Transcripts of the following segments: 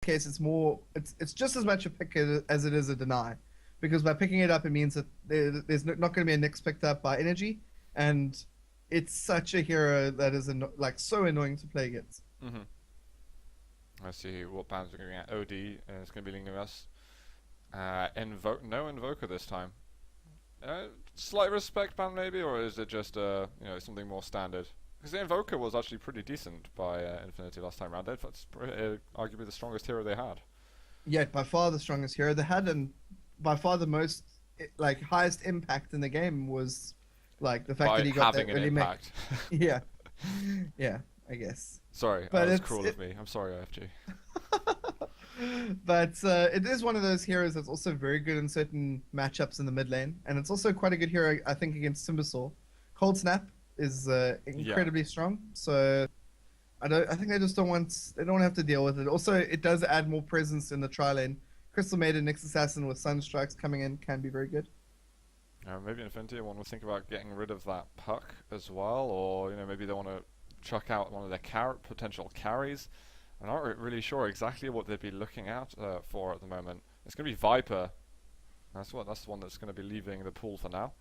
case, it's just as much a pick as it is a deny, because by picking it up, it means that there's not going to be a Nyx picked up by Energy, and it's such a hero that is like so annoying to play against. Mm-hmm. Let's see what bands we're going to get. OD is going to be leading us. No Invoker this time. Slight respect ban maybe, or is it just something more standard? Because the Invoker was actually pretty decent by Infinity last time around. That's arguably the strongest hero they had. Yeah, by far the strongest hero they had, and by far the most highest impact in the game was like the fact that he got that early impact. Yeah, yeah, I guess. Sorry, that was cruel of me. I'm sorry, IFG. But it is one of those heroes that's also very good in certain matchups in the mid lane, and it's also quite a good hero, I think, against Timbersaw. Cold Snap is incredibly strong, so I think they just don't want to have to deal with it. Also, it does add more presence in the tri lane. Crystal Maiden, Nyx Assassin with Sunstrikes coming in can be very good. Maybe Infinity one will think about getting rid of that puck as well, or maybe they want to chuck out one of their potential carries. I'm not really sure exactly what they'd be looking out for at the moment. It's going to be Viper. That's the one that's going to be leaving the pool for now.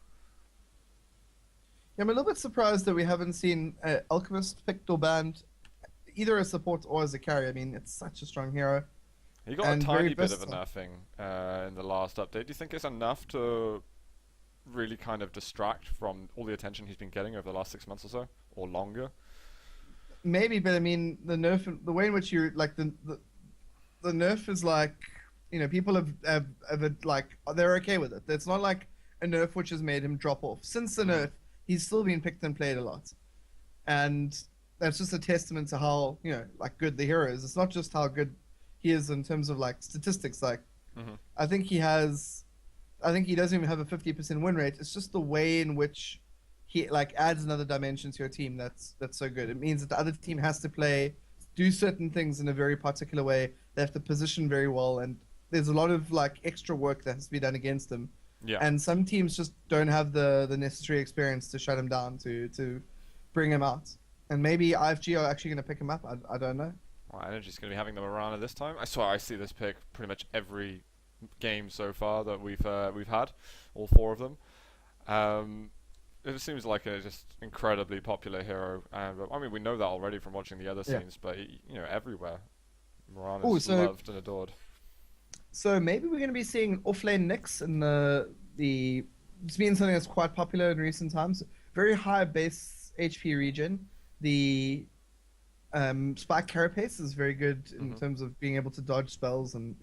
Yeah, I'm a little bit surprised that we haven't seen Alchemist picked or banned either as support or as a carry. I mean, it's such a strong hero. He got a tiny bit of a nerfing in the last update. Do you think it's enough to really kind of distract from all the attention he's been getting over the last 6 months or so, or longer? Maybe, but I mean, the nerf, the way in which you like the nerf is like, people have they're okay with it. It's not like a nerf which has made him drop off. Since the nerf, he's still been picked and played a lot, and that's just a testament to how good the hero is. It's not just how good he is in terms of statistics. I think he doesn't even have a 50% win rate. It's just the way in which he adds another dimension to your team that's so good. It means that the other team has to do certain things in a very particular way. They have to position very well, and there's a lot of extra work that has to be done against them. Yeah. And some teams just don't have the necessary experience to shut him down, to bring him out. And maybe IFG are actually going to pick him up. I don't know. Well, Energy's going to be having the Mirana this time. I see this pick pretty much every game so far that we've had, all 4 of them. It seems like a just incredibly popular hero, and I mean we know that already from watching the other scenes, but everywhere, Mirana's loved and adored. So maybe we're going to be seeing offlane Nyx in it's been something that's quite popular in recent times. Very high base HP regen. The Spike Carapace is very good in terms of being able to dodge spells and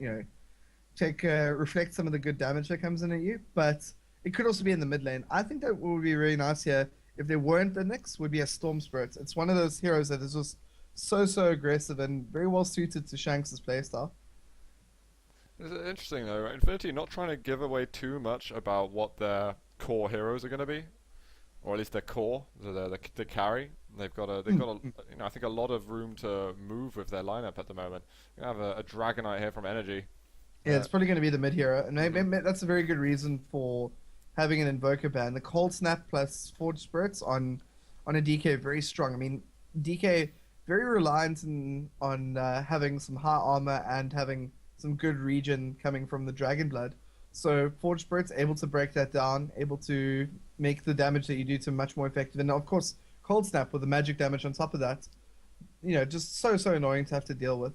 reflect some of the good damage that comes in at you, but it could also be in the mid lane. I think that what would be really nice here, if there weren't the Nyx, would be a Storm Spirit. It's one of those heroes that is just so aggressive and very well suited to Shanks' playstyle. It's interesting though, Infinity not trying to give away too much about what their core heroes are going to be, or at least their core, the carry. They've got I think a lot of room to move with their lineup at the moment. You have a Dragonite here from Energy. Yeah, it's probably going to be the mid hero, and maybe that's a very good reason for having an Invoker ban. The Cold Snap plus Forge Spirits on a DK very strong. I mean, DK very reliant on having some high armor and having some good regen coming from the Dragon Blood. So Forge Spirits able to break that down, able to make the damage that you do to much more effective. And of course, Cold Snap with the magic damage on top of that, just so annoying to have to deal with.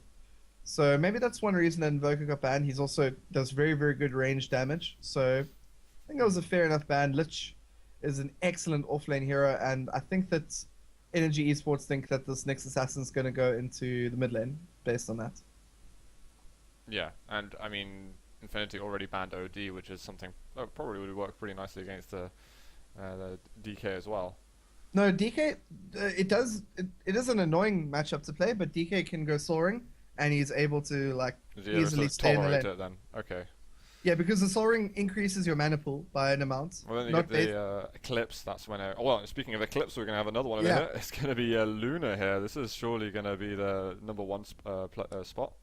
So maybe that's one reason that Invoker got banned. He's also does very good range damage. So I think that was a fair enough ban. Lich is an excellent offlane hero, and I think that Energy Esports think that this Nyx Assassin is going to go into the mid lane based on that. Yeah, and I mean Infinity already banned OD, which is something that probably would work pretty nicely against the DK as well. No, DK, it is an annoying matchup to play, but DK can go soaring, and he's able to easily stay in the lane. It then? Okay. Yeah, because the Soul Ring increases your mana pool by an amount. Well, then you get the Eclipse. That's when. Well, speaking of Eclipse, we're going to have another one in a minute. It's going to be Luna here. This is surely going to be the #1 spot.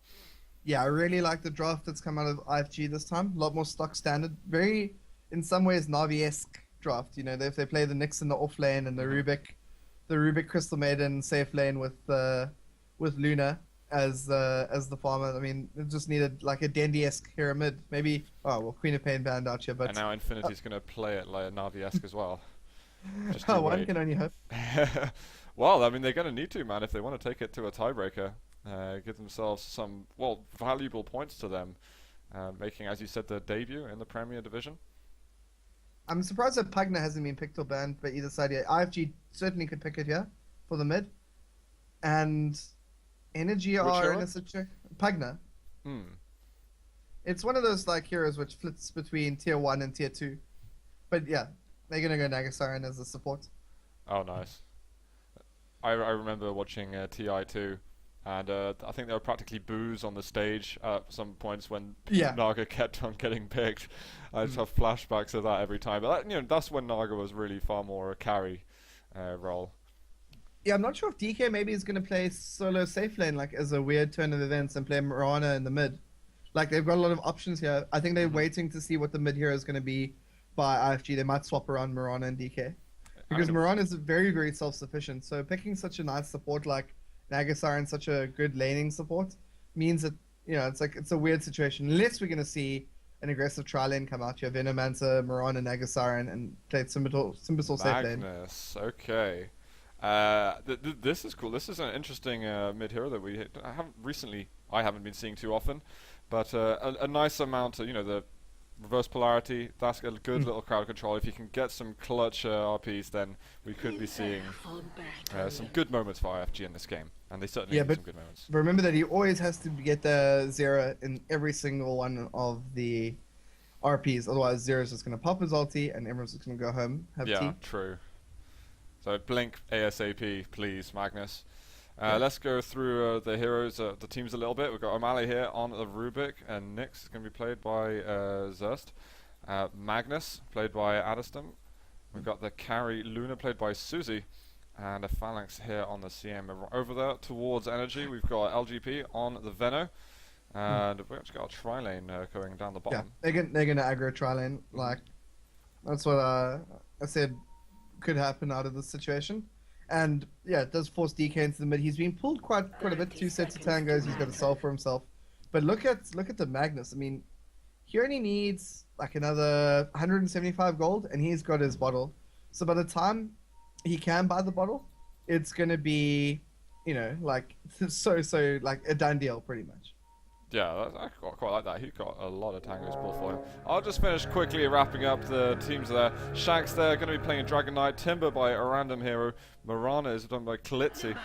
Yeah, I really like the draft that's come out of IFG this time. A lot more stock standard. Very, in some ways, Navi-esque draft. If they play the Nyx in the off lane and the Rubik Crystal Maiden safe lane with Luna. as the farmer. I mean, it just needed like a Dandy-esque hero mid. Maybe, oh, well, Queen of Pain banned out here, but And now Infinity's going to play it like a Navi-esque as well. Just you one wait. can only hope. Well, I mean, they're going to need to, man, if they want to take it to a tiebreaker. Give themselves some, well, valuable points to them. Making, as you said, their debut in the Premier Division. I'm surprised that Pugna hasn't been picked or banned by either side yet. IFG certainly could pick it here for the mid. And Energy are hero? in a situation. Pugna. Hmm. It's one of those like heroes which flits between tier 1 and tier 2. But yeah, they're going to go Nagasaran as a support. Oh, nice. I remember watching TI2, and I think there were practically boos on the stage at some points when Yeah. Naga kept on getting picked. I just have flashbacks of that every time. But that, that's when Naga was really far more a carry role. Yeah, I'm not sure if DK maybe is going to play solo safe lane like as a weird turn of events and play Mirana in the mid. Like they've got a lot of options here. I think they're waiting to see what the mid hero is going to be by IFG. They might swap around Mirana and DK. Because Mirana is very, very self-sufficient. So picking such a nice support like Nagasaran, such a good laning support, means that, it's a weird situation. Unless we're going to see an aggressive tri lane come out here, Venomancer, Mirana, Nagasaran, and play Simbital safe lane. Magnus, okay. This is cool. This is an interesting mid hero that I haven't been seeing too often, but a nice amount of the reverse polarity. That's a good little crowd control. If you can get some clutch RPs, then we could be seeing some good moments for IFG in this game, and they certainly need some good moments. But remember that he always has to get the Zera in every single one of the RPs. Otherwise, Zera's just going to pop his ulti, and everyone's just going to go home. Yeah, true. So blink ASAP, please, Magnus. Let's go through the heroes, the teams a little bit. We've got O'Malley here on the Rubik, and Nyx is going to be played by Zerst. Magnus, played by Adestam. We've got the carry Luna, played by Susie. And a Phalanx here on the CM. Over there, towards Energy, we've got LGP on the Veno. And we've actually got a tri-lane going down the bottom. Yeah, they're going to aggro tri-lane. Like, that's what I said could happen out of this situation. And yeah, it does force DK into the mid. He's been pulled quite a bit. 2 sets of tangos. He's got to solve for himself. But look at the Magnus. I mean, he only needs like another 175 gold, and he's got his bottle. So by the time he can buy the bottle, it's gonna be, like so like a done deal pretty much. Yeah, I quite like that. He got a lot of tangos pulled for him. I'll just finish quickly wrapping up the teams there. Shanks there, going to be playing Dragon Knight. Timber by a random hero. Marana is done by Klitzy.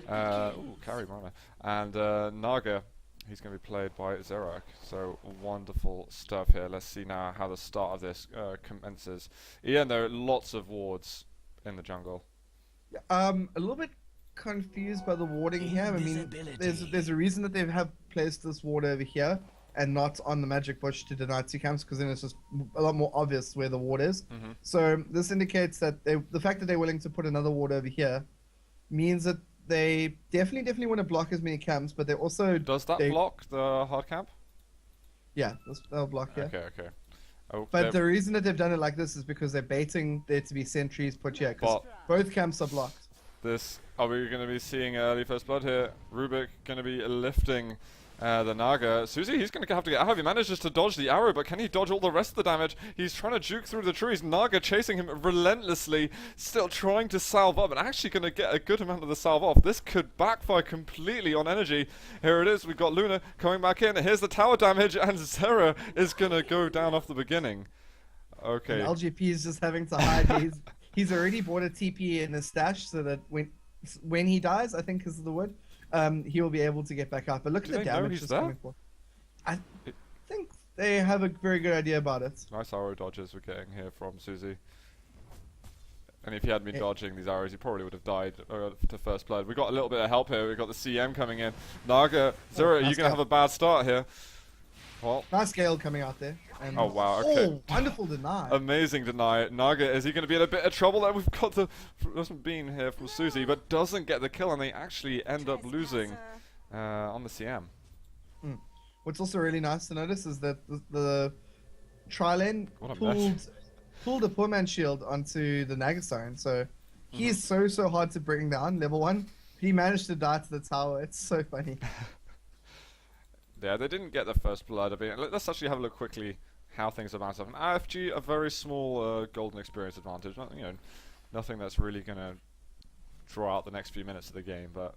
Carry Marana. And Naga, he's going to be played by Zerak. So wonderful stuff here. Let's see now how the start of this commences. Ian, there are lots of wards in the jungle. A little bit confused by the warding here. I mean, there's a reason that they have placed this ward over here and not on the magic bush to deny 2 camps, because then it's just a lot more obvious where the ward is. So this indicates that the fact that they're willing to put another ward over here means that they definitely want to block as many camps, but they also does that block the hard camp? Yeah, they'll block. Yeah. Okay. Oh, but the reason that they've done it like this is because they're baiting there to be sentries put here, because both camps are blocked. Are we going to be seeing early first blood here? Rubik going to be lifting the Naga. Susie, he's going to have to get out. He manages to dodge the arrow, but can he dodge all the rest of the damage? He's trying to juke through the trees. Naga chasing him relentlessly, still trying to salve up, and actually going to get a good amount of the salve off. This could backfire completely on Energy. Here it is. We've got Luna coming back in. Here's the tower damage, and Zera is going to go down off the beginning. Okay. And LGP is just having to hide. He's already bought a TP in his stash so that when he dies, I think is the word, he will be able to get back out. But look at the damage that's coming for. I think they have a very good idea about it. Nice arrow dodges we're getting here from Susie. And if he hadn't been dodging these arrows, he probably would have died to first blood. We've got a little bit of help here. We've got the CM coming in. Naga, Zera, are you going to have a bad start here? Well, nice scale coming out there. And oh wow, okay. Oh, wonderful deny. Amazing deny. Naga, is he going to be in a bit of trouble there? We've got the bean here from Susie, but doesn't get the kill, and they actually end up losing on the CM. What's also really nice to notice is that the tri-lane pulled a poor man's shield onto the Nagasaran, so he's so hard to bring down, level 1. he managed to die to the tower. It's so funny. Yeah, they didn't get the first blood. I mean, let's actually have a look quickly how things are bounced up. And IFG, a very small golden experience advantage. Not, you know, nothing that's really going to draw out the next few minutes of the game, but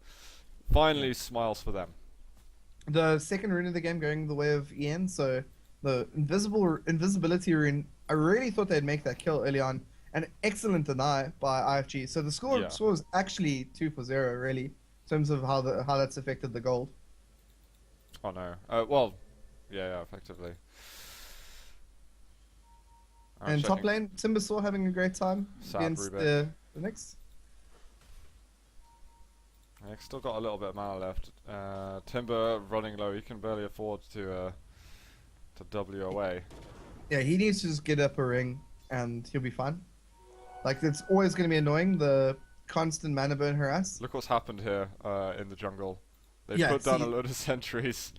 finally smiles for them. The second rune of the game going the way of EN, so the invisibility rune, I really thought they'd make that kill early on. An excellent deny by IFG. So the score was actually 2-0 really, in terms of how that's affected the gold. Oh no. Well, yeah, effectively. And top lane, Timbersaw having a great time against the Nyx. Yeah, still got a little bit of mana left. Timber running low, he can barely afford to W away. Yeah, he needs to just get up a ring and he'll be fine. Like, it's always going to be annoying, the constant mana burn harass. Look what's happened here in the jungle. They put down a load of sentries.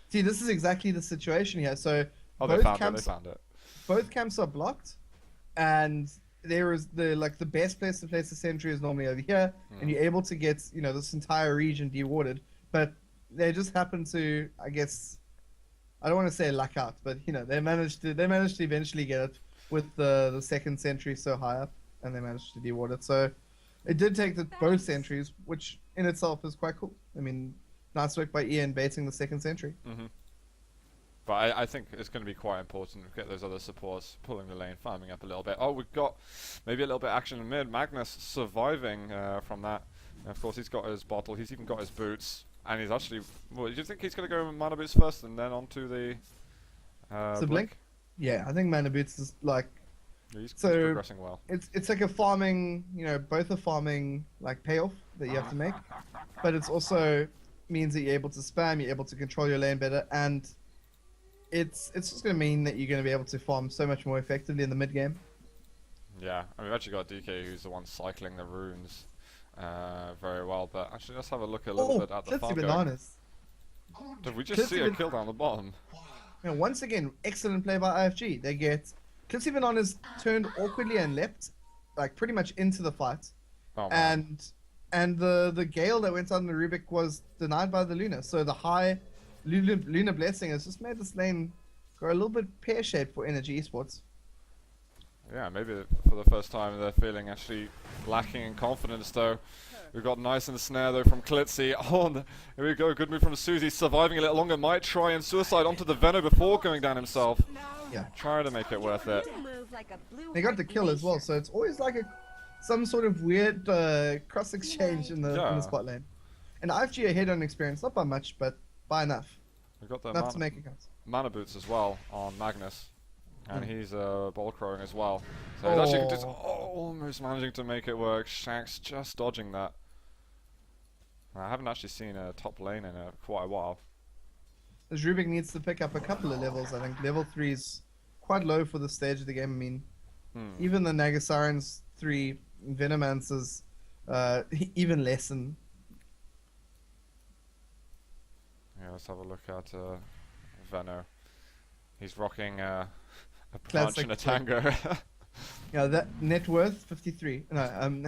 See, this is exactly the situation here. So they found it. Both camps are blocked, and there is the best place to place the sentry is normally over here, and you're able to get this entire region dewarded. But they just happen to, I guess, I don't want to say luck out, but they managed to eventually get it with the second sentry so high up, and they managed to deward it. So it did take both sentries, which in itself is quite cool. I mean, nice work by Ian baiting the second sentry. But I think it's going to be quite important to get those other supports pulling the lane, farming up a little bit. Oh, we've got maybe a little bit of action in mid. Magnus surviving from that. And of course, he's got his bottle. He's even got his boots. And he's actually... Well, do you think he's going to go with mana boots first and then onto the... Blink? Yeah, I think mana boots is like... Yeah, he's progressing well. It's like a farming, both a farming payoff that you have to make. But it's also means that you're able to spam, you're able to control your lane better, and... It's just going to mean that you're going to be able to farm so much more effectively in the mid game. Yeah, and we've actually got DK who's the one cycling the runes very well. But actually, let's have a look a little bit at the farm. Bananas. Did we just see a kill down the bottom? Once again, excellent play by IFG. They get Clitsy Bananas turned awkwardly and leapt pretty much into the fight. Oh, and the Gale that went on the Rubik was denied by the Luna. So the high Lunar Blessing has just made this lane go a little bit pear-shaped for Energy Esports. Yeah, maybe for the first time they're feeling actually lacking in confidence though. We've got nice and snare though from Klitzy. Oh, here we go, good move from Susie, surviving a little longer, might try and suicide onto the Venom before going down himself. Yeah. Trying to make it worth it. They got the kill as well, so it's always like some sort of weird cross-exchange in the spot lane. And IFG ahead on experience, not by much, but by enough. We've got the enough to make it count. Mana boots as well on Magnus. And he's ball crowing as well. So he's actually just almost managing to make it work. Shank's just dodging that. I haven't actually seen a top lane in quite a while. This Rubik needs to pick up a couple of levels, I think. Level 3 is quite low for the stage of the game. I mean, even the Nagasarans 3 Venomancers even less than... Yeah, let's have a look at Veno. He's rocking a punch and a tango. Yeah, that net worth 53. No,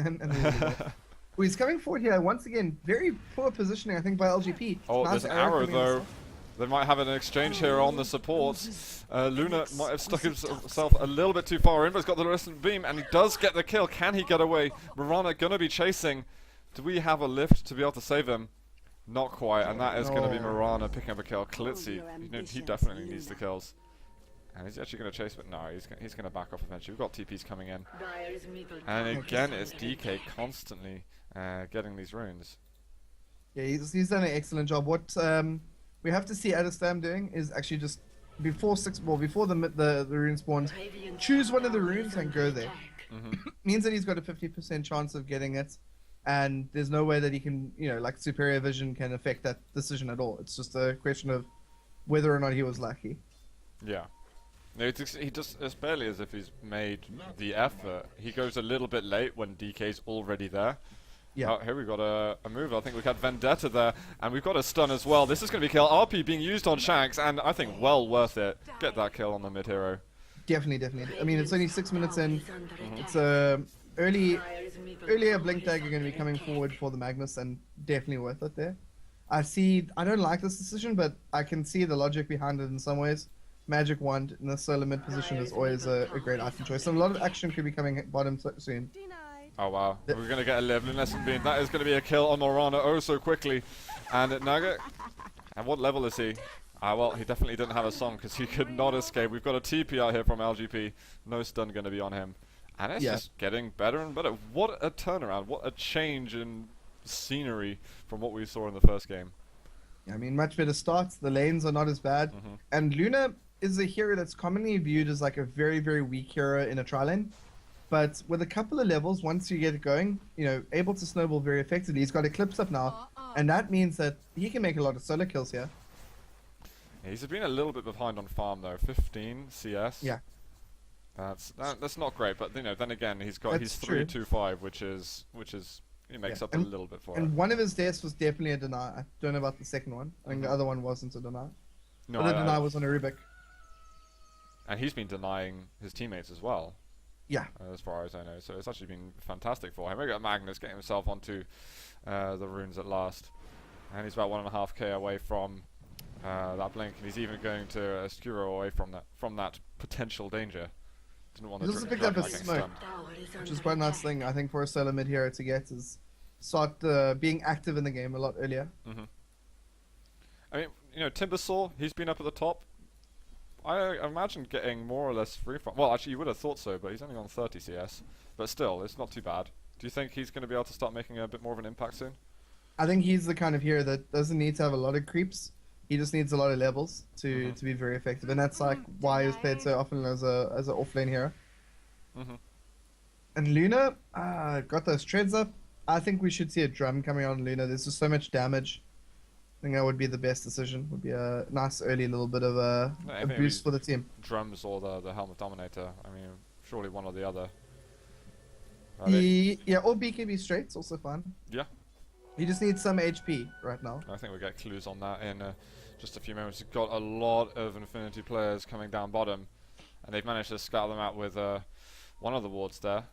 he's coming forward here once again. Very poor positioning, I think, by LGP. Oh, there's an arrow though. They might have an exchange here on the supports. Luna might have stuck himself a little bit too far in, but he's got the resistant beam, and he does get the kill. Can he get away? Mirana gonna be chasing. Do we have a lift to be able to save him? Not quite, and that is going to be Mirana picking up a kill. Klitzy, he definitely needs the kills. And he's actually going to chase, but no, he's going to back off eventually. We've got TPs coming in. And again, it's DK constantly getting these runes. Yeah, he's done an excellent job. What we have to see Adestam doing is actually just before the rune spawns, choose one of the runes and go there. Means that he's got a 50% chance of getting it. And there's no way that he can, superior vision can affect that decision at all. It's just a question of whether or not he was lucky. Yeah. No, it's barely as if he's made the effort. He goes a little bit late when DK's already there. Yeah. Oh, here we've got a move. I think we've got Vendetta there, and we've got a stun as well. This is going to be kill. RP being used on Shanks, and I think well worth it. Get that kill on the mid hero. Definitely. I mean, it's only 6 minutes in. It's a earlier Blink Dagger going to be coming forward for the Magnus, and definitely worth it there. I don't like this decision, but I can see the logic behind it in some ways. Magic Wand in the solo mid position is always a great item choice. So a lot of action could be coming bottom soon. Oh wow, we're going to get a leveling lesson being. That is going to be a kill on Morana oh so quickly. And Nugget, and what level is he? Well, he definitely didn't have a song because he could not escape. We've got a TP out here from LGP. No stun going to be on him. And it's just getting better and better. What a turnaround. What a change in scenery from what we saw in the first game. I mean, much better starts. The lanes are not as bad. And Luna is a hero that's commonly viewed as like a very, very weak hero in a tri lane. But with a couple of levels, once you get it going, you know, able to snowball very effectively. He's got Eclipse up now. And that means that he can make a lot of solo kills here. Yeah, he's been a little bit behind on farm though. 15 CS. Yeah. That's not great, but you know, then again, he's 3-2-5, which he makes up a little bit for it. And one of his deaths was definitely a deny. I don't know about the second one. I think the other one wasn't a deny. No, but the deny was on a Rubik. And he's been denying his teammates as well. Yeah. As far as I know, so it's actually been fantastic for him. We got Magnus getting himself onto the runes at last, and he's about 1.5k away from that blink, and he's even going to Skuro away from that potential danger. Didn't want to just picked up a smoke, which is quite a nice thing I think for a solo mid hero to get, is start being active in the game a lot earlier. I mean, you know, Timbersaw, he's been up at the top. I imagine getting more or less free from. Well, actually, you would have thought so, but he's only on 30 CS. But still, it's not too bad. Do you think he's going to be able to start making a bit more of an impact soon? I think he's the kind of hero that doesn't need to have a lot of creeps. He just needs a lot of levels to be very effective, and that's like why he's played so often as a offlane hero. And Luna got those treads up. I think we should see a drum coming on Luna. There's just so much damage. I think that would be the best decision. Would be a nice early little bit of a boost for the team. Drums or the Helm of Dominator. I mean, surely one or the other. Yeah, or BKB straight's also fine. Yeah. He just needs some HP right now. I think we'll get clues on that in just a few moments. We've got a lot of Infinity players coming down bottom, and they've managed to scout them out with one of the wards there.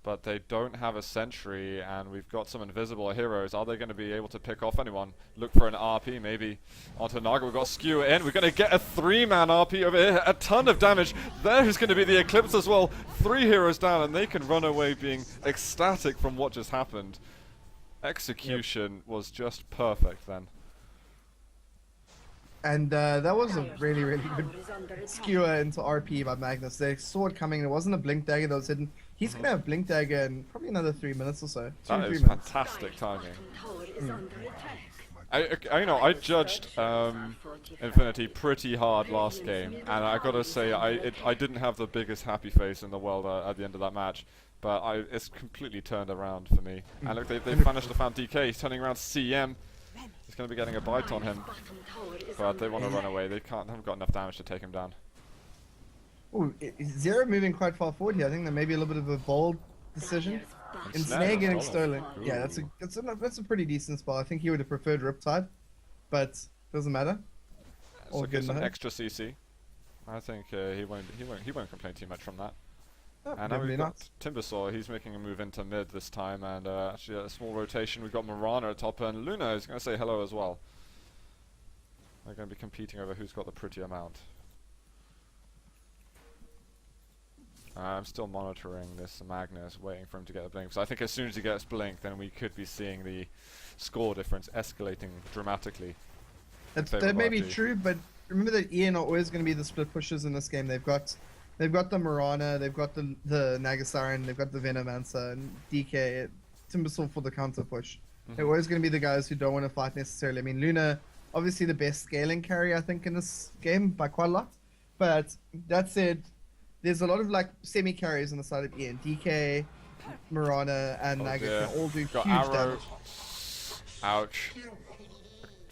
But they don't have a sentry, and we've got some invisible heroes. Are they going to be able to pick off anyone? Look for an RP, maybe. Onto Naga, we've got Skewer in. We're going to get a 3-man RP over here. A ton of damage. There is going to be the Eclipse as well. 3 heroes down, and they can run away being ecstatic from what just happened. Execution was just perfect then. And that was a really, really good skewer into RP by Magnus. They saw it coming. It wasn't a Blink Dagger that was hidden. He's going to have Blink Dagger in probably another 3 minutes or so. That is fantastic timing. I judged Infinity pretty hard last game, and I gotta say, I didn't have the biggest happy face in the world at the end of that match. But it's completely turned around for me. And look, they've managed to find DK. He's turning around CM. He's going to be getting a bite on him. But they want to run away. They haven't got enough damage to take him down. Ooh, Zero moving quite far forward here. I think that may be a little bit of a bold decision. And Snare getting stolen. Ooh. Yeah, that's a pretty decent spot. I think he would have preferred Riptide, but doesn't matter. So get some extra CC. I think he won't complain too much from that. And now we've got Timbersaw. He's making a move into mid this time, and actually a small rotation. We've got Morana at top, and Luna is going to say hello as well. They're going to be competing over who's got the prettier mount. I'm still monitoring this Magnus, waiting for him to get the blink. So I think as soon as he gets blink, then we could be seeing the score difference escalating dramatically. That may be true, but remember that Ian are always going to be the split pushers in this game. They've got the Morana, they've got the Nagasiren, they've got the Venomancer, and DK, Timbersaw for the counter push. They're always going to be the guys who don't want to fight necessarily. I mean, Luna, obviously the best scaling carry, I think, in this game by quite a lot. But that said, there's a lot of like semi carries on the side of Ian. DK, Morana, and Naga can all do huge damage. Ouch.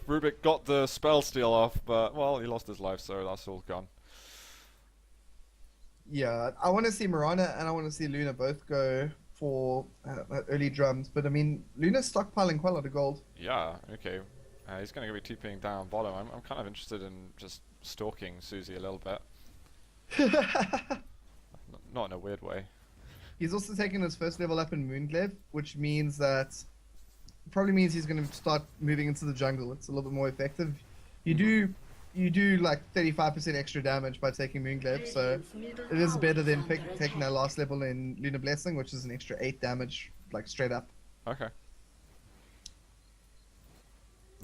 Rubik got the spell steal off, but well, he lost his life, so that's all gone. Yeah, I want to see Morana and I want to see Luna both go for early drums, but I mean, Luna's stockpiling quite a lot of gold. Yeah, okay. He's going to be TPing down bottom. I'm kind of interested in just stalking Susie a little bit. Not in a weird way. He's also taken his first level up in Moonglaive, which means that probably means he's going to start moving into the jungle. It's a little bit more effective. You do like 35% extra damage by taking Moonglaive, so it is better than taking that last level in Lunar Blessing, which is an extra 8 damage, like straight up. Okay.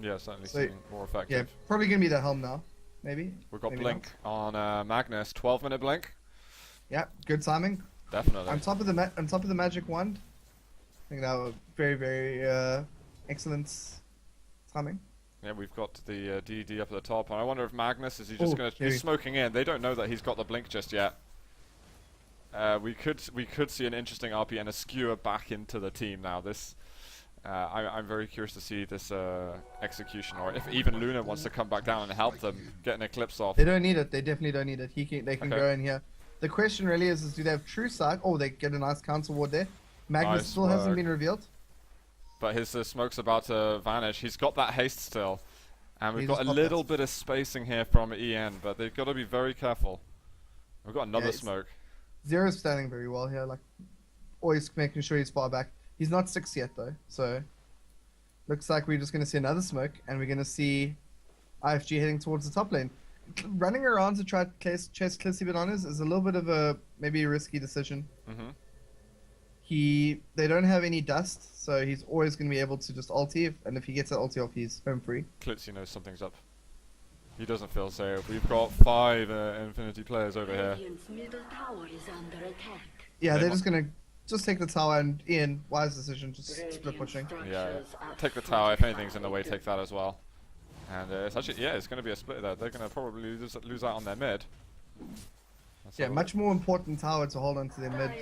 Yeah, certainly So, seeming more effective. Yeah, probably going to be the helm now, maybe. We've got maybe blink on Magnus, 12-minute blink. Yeah, good timing. Definitely. On top of the magic wand. I think that was very excellent timing. Yeah, we've got the DD up at the top, and I wonder if Magnus is he just Oh, going to yeah. he's smoking in. They don't know that he's got the blink just yet. We could see an interesting RP and a skewer back into the team now. This I'm very curious to see this execution, or if even Luna wants to come back down and help them get an eclipse off. They don't need it. They definitely don't need it. They can Okay. go in here. The question really is do they have true sight? Oh, they get a nice counter ward there. Magnus Nice still hasn't work. been revealed. But his smoke's about to vanish. He's got that haste still, and we've He got just a popped little that. bit of spacing here from EN, but they've got to be very careful. We've got another it's- smoke. Zero's standing very well here, like always making sure he's far back. He's not 6 yet though, so looks like we're just going to see another smoke, and we're going to see IFG heading towards the top lane. Running around to try to chase Clissy Bananas is a little bit of a maybe a risky decision. Mm-hmm. They don't have any dust, so he's always going to be able to just ulti, and if he gets that ulti off, he's home free. Klitzy knows something's up. He doesn't feel safe. We've got 5 Infinity players over here. Radiant's middle tower is under attack. Yeah, They they're wa- just going to take the tower, and Ian, wise decision, just split pushing. Yeah, take the tower. If anything's in the way, take that as well. And it's actually, yeah, it's going to be a split there. They're going to probably lose out on their mid. Let's Yeah, have a much more important tower to hold on to their mid,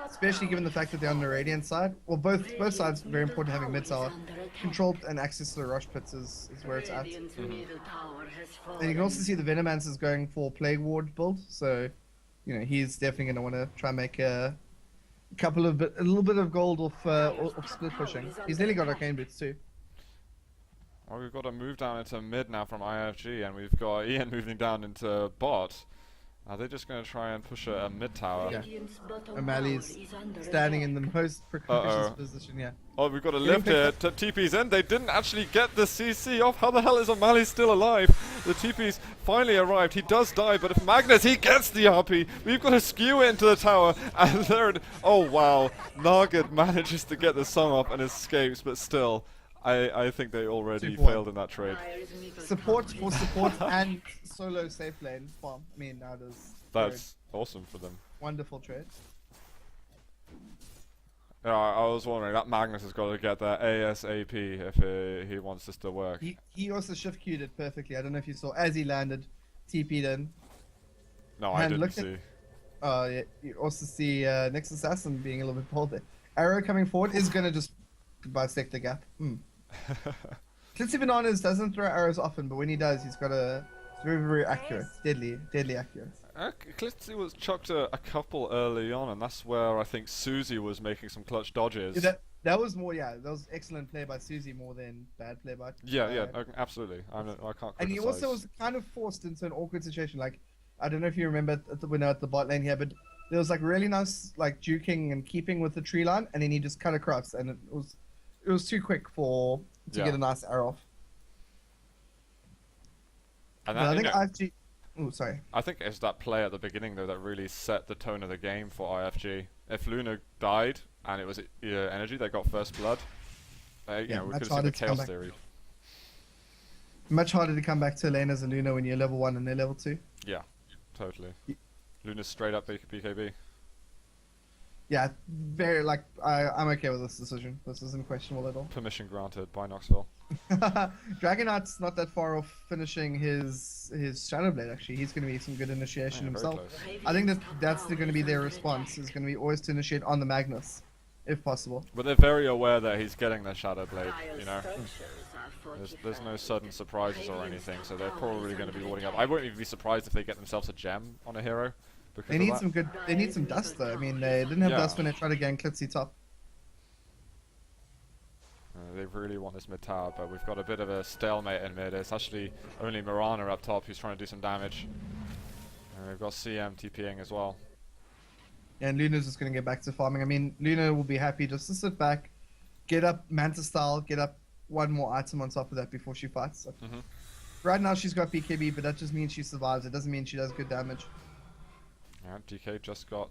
especially given the fact that they're on the Radiant side. Well, both sides very important having mid tower. Control and access to the rush pits is where it's at. And you can also see the Venomancer is going for Plague Ward build, so you know he's definitely going to want to try and make a little bit of gold off split pushing. He's nearly got arcane boots too. Well, we've got a move down into mid now from IFG, and we've got Ian moving down into bot. Are they just going to try and push a mid tower? Yeah. O'Malley's standing in the most precocious position. Yeah. Oh, we've got a Getting lift here. TP's in. They didn't actually get the CC off. How the hell is O'Malley still alive? The TP's finally arrived. He does die, but if Magnus, he gets the RP. We've got to skew into the tower. And there, oh wow. Nagad manages to get the sum up and escapes, but still, I think they already 2-for-1. failed in that trade. Support for support and solo safe lane farm. I mean, that is That's awesome for them. wonderful trade. Yeah, I was wondering, that Magnus has got to get there ASAP if he wants this to work. He also shift queued it perfectly. I don't know if you saw as he landed, TP'd in. No, I And didn't look see. Yeah, you also see Next Assassin being a little bit bold there. Arrow coming forward is gonna just bisect the gap. Clitsy Bananas doesn't throw arrows often, but when he does, he's got it's very, very accurate. Deadly accurate. Klitzy was chucked a couple early on, and that's where I think Susie was making some clutch dodges. Yeah, that was more, that was excellent play by Susie more than bad play by. Absolutely. I can't criticize. And he also was kind of forced into an awkward situation. Like, I don't know if you remember when they were at the bot lane here, but there was like really nice like duking and keeping with the tree line, and then he just cut across, and it was too quick to get a nice arrow off. And But I think you know, IFG. Oh, sorry. I think it's that play at the beginning though that really set the tone of the game for IFG. If Luna died and it was Energy that got first blood, we could have seen the Chaos Theory. Much harder to come back to a lane as a Luna when you're level 1 and they're level 2. Yeah, totally. Luna's straight up BKB. Yeah, very like I'm okay with this decision. This isn't questionable at all. Permission granted by Knoxville. Dragon Knight's not that far off finishing his Shadowblade. Actually, he's going to be some good initiation Yeah, very himself. close. I think that's going to be their response. Is going to be always to initiate on the Magnus, if possible. But they're very aware that he's getting the Shadowblade, you know. There's no sudden surprises or anything, so they're probably going to be warding up. I wouldn't even be surprised if they get themselves a gem on a hero. Because They need of that. They need some dust though. I mean, they didn't have Yeah. dust when they tried to gang Klitzy top. They really want this mid tower, but we've got a bit of a stalemate in mid. It's actually only Mirana up top who's trying to do some damage. And we've got CM TPing as well. And Luna's just going to get back to farming. I mean, Luna will be happy just to sit back, get up Manta style, get up one more item on top of that before she fights. So right now she's got BKB, but that just means she survives. It doesn't mean she does good damage. Yeah, DK just got